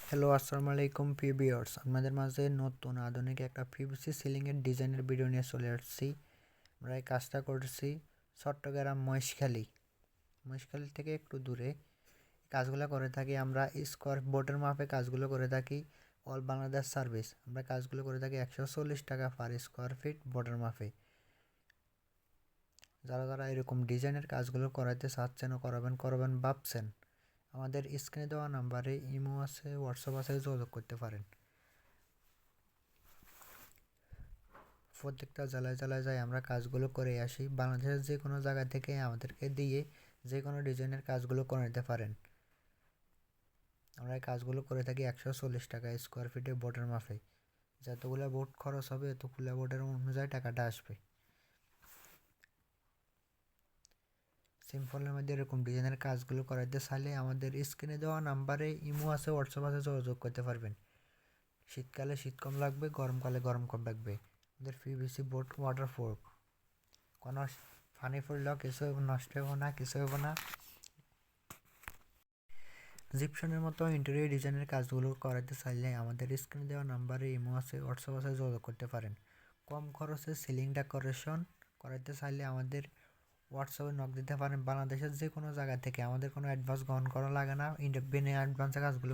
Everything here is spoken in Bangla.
হ্যালো, আসসালামু আলাইকুম ভিউয়ার্স। আপনাদের মাঝে নতুন আধুনিক একটা পিভিসি সিলিংয়ের ডিজাইনের ভিডিও নিয়ে চলে আসছি। আমরা এই কাজটা করছি চট্টগ্রাম মহেশখালী থেকে একটু দূরে। কাজগুলো করে থাকি আমরা স্কোয়ার বোর্ডের মাপে কাজগুলো করে থাকি। অল বাংলাদেশ সার্ভিস আমরা কাজগুলো করে থাকি 140 টাকা পার স্কোয়ার ফিট বোর্ডের মাপে। যারা যারা এরকম ডিজাইনের কাজগুলো করাতে চাচ্ছেন ও করবেন ভাবছেন, আমাদের স্ক্রিনে দেওয়া নাম্বারে ইমো আছে, হোয়াটসঅ্যাপ আছে, যোগাযোগ করতে পারেন। প্রত্যেকটা জেলায় যাই আমরা কাজগুলো করে আসি। বাংলাদেশের যে কোনো জায়গা থেকে আমাদেরকে দিয়ে যে কোনো ডিজাইনের কাজগুলো করে নিতে পারেন। আমরা এই কাজগুলো করে থাকি 140 টাকা স্কোয়ার ফিটে বোর্ডের মাপে। যতগুলো বোর্ড খরচ হবে এতগুলো বোর্ডের অনুযায়ী টাকাটা আসবে। সিম্পলের মধ্যে এরকম ডিজাইনের কাজগুলো করাতে চাইলে আমাদের স্ক্রিনে দেওয়া নাম্বারে ইমো আছে, হোয়াটসঅ্যাপ আছে, যোগাযোগ করতে পারবেন। শীতকালে শীত কম লাগবে, গরমকালে গরম কম লাগবে। আমাদের পিভিসি বোর্ড ওয়াটারপ্রুফ, কোনো পানি পড়লেও কিছু নষ্ট হইব না, কিছু হইব না। জিপসনের মতো ইন্টেরিয়র ডিজাইনের কাজগুলো করাতে চাইলে আমাদের স্ক্রিনে দেওয়া নাম্বারে ইমো আছে, হোয়াটসঅ্যাপ আছে, যোগাযোগ করতে পারেন। কম খরচে সিলিং ডেকোরেশন করাতে চাইলে আমাদের হোয়াটসঅ্যাপে নক দিতে পারেন। বাংলাদেশের যে কোনো জায়গা থেকে আমাদের কোনো অ্যাডভান্স গ্রহণ করা লাগে না, বিনা অ্যাডভান্সে কাজগুলো